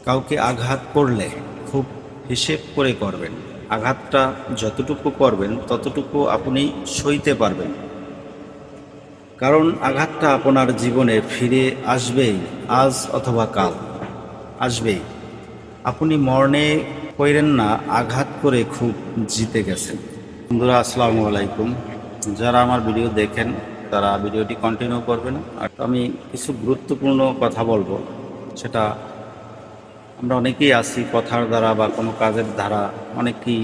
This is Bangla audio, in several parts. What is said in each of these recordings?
কাউকে আঘাত করলে খুব হিসেব করে করবেন। আঘাতটা যতটুকু করবেন ততটুকু আপনি সইতে পারবেন, কারণ আঘাতটা আপনার জীবনে ফিরে আসবেই, আজ অথবা কাল আসবেই। আপনি মরণে কইরেন না আঘাত করে খুব জিতে গেছেন। বন্ধুরা, আসসালামু আলাইকুম। যারা আমার ভিডিও দেখেন তারা ভিডিওটি কন্টিনিউ করবেন। আর আমি কিছু গুরুত্বপূর্ণ কথা বলবো, সেটা আমরা অনেকেই আছি কথার দ্বারা বা কোনো কাজের দ্বারা অনেকেই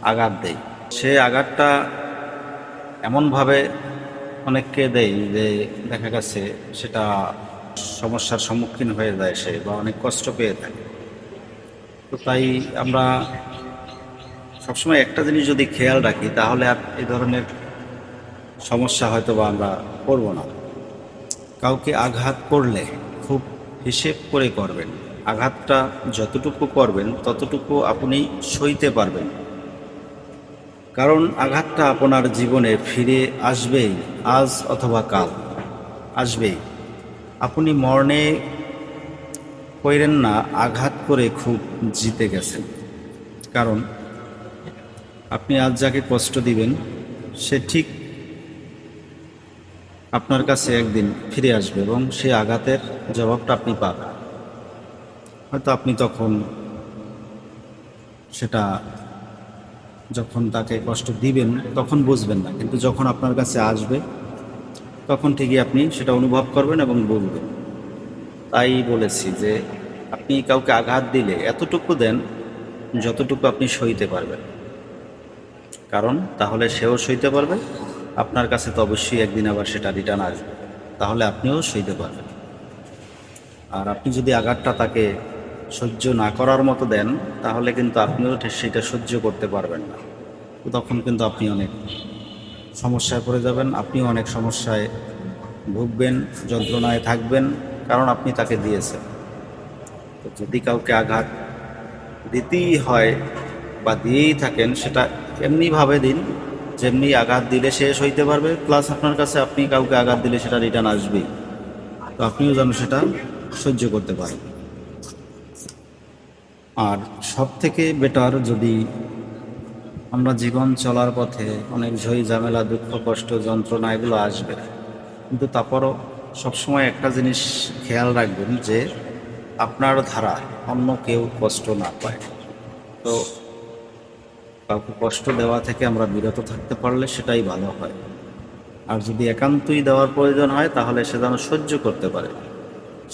আঘাত দেয়। সে আঘাতটা এমনভাবে অনেককে দেয় যে দেখা গেছে সেটা সমস্যার সম্মুখীন হয়ে যায় সে, বা অনেক কষ্ট পেয়ে থাকে। তো তাই আমরা সবসময় একটা জিনিস যদি খেয়াল রাখি, তাহলে আর এই ধরনের সমস্যা হয়তো বা আমরা করব না। কাউকে আঘাত করলে খুব হিসেব করে করবেন। আঘাতটা যতটুকু করবেন ততটুকু আপনি সইতে পারবেন, কারণ আঘাতটা আপনার জীবনে ফিরে আসবেই, আজ অথবা কাল আসবেই। আপনি মরণে কইরেন না আঘাত করে খুব জিতে গেছেন, কারণ আপনি আজ যাকে কষ্ট দিবেন সে ঠিক আপনার কাছে একদিন ফিরে আসবে এবং সে আঘাতের জবাবটা আপনি পাবেন। হয়তো আপনি তখন সেটা যখন তাকে কষ্ট দিবেন তখন বুঝবেন না, কিন্তু যখন আপনার কাছে আসবে তখন ঠিকই আপনি সেটা অনুভব করবেন এবং বুঝবেন। তাই বলেছি যে আপনি কাউকে আঘাত দিলে এতটুকু দেন যতটুকু আপনি সইতে পারবেন, কারণ তাহলে সেও সইতে পারবে, আপনার কাছে তো অবশ্যই একদিন আবার সেটা রিটার্ন আসবে, তাহলে আপনিও সইতে পারবেন। আর আপনি যদি আঘাতটা তাকে সহ্য না করার মতো দেন, তাহলে কিন্তু আপনিও সেটা সহ্য করতে পারবেন না। তো তখন কিন্তু আপনি অনেক সমস্যায় পড়ে যাবেন, আপনিও অনেক সমস্যায় ভুগবেন, যন্ত্রণায় থাকবেন, কারণ আপনি তাকে দিয়েছেন। তো যদি কাউকে আঘাত দিতেই হয় বা দিয়েই থাকেন, সেটা এমনিভাবে দিন যেমনি আঘাত দিলে সে সইতে পারবে, প্লাস আপনার কাছে আপনি কাউকে আঘাত দিলে সেটা রিটার্ন আসবেই, তো আপনিও যেন সেটা সহ্য করতে পারেন। আর সব থেকে বেটার, যদি আমরা জীবন চলার পথে অনেক ঝই ঝামেলা, দুঃখ, কষ্ট, যন্ত্রণা এগুলো আসবে, কিন্তু তারপরও সবসময় একটা জিনিস খেয়াল রাখবেন যে আপনার দ্বারা অন্য কেউ কষ্ট না পায়। তো কাউকে কষ্ট দেওয়া থেকে আমরা বিরত থাকতে পারলে সেটাই ভালো হয়। আর যদি একান্তই দেওয়ার প্রয়োজন হয়, তাহলে সে যেন সহ্য করতে পারে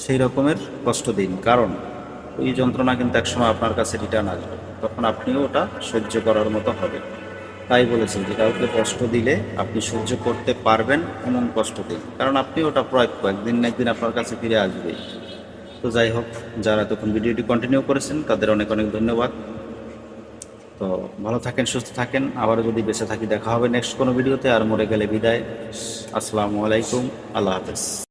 সেই রকমের কষ্ট দিন, কারণ ওই যন্ত্রণা কিন্তু একসময় আপনার কাছে রিটার্ন আসবে, তখন আপনিও ওটা সহ্য করার মতো হবে। তাই বলেছেন যে কাউকে কষ্ট দিলে আপনি সহ্য করতে পারবেন এমন কষ্ট দিন, কারণ আপনি ওটা প্রাপ্য, একদিন না একদিন আপনার কাছে ফিরে আসবেই। তো যাই হোক, যারা তখন ভিডিওটি কন্টিনিউ করেছেন তাদের অনেক অনেক ধন্যবাদ। তো ভালো থাকেন, সুস্থ থাকেন। আবারও যদি বেঁচে থাকি দেখা হবে নেক্সট কোনো ভিডিওতে। আর মরে গেলে বিদায়। আসসালামু আলাইকুম, আল্লাহ হাফেজ।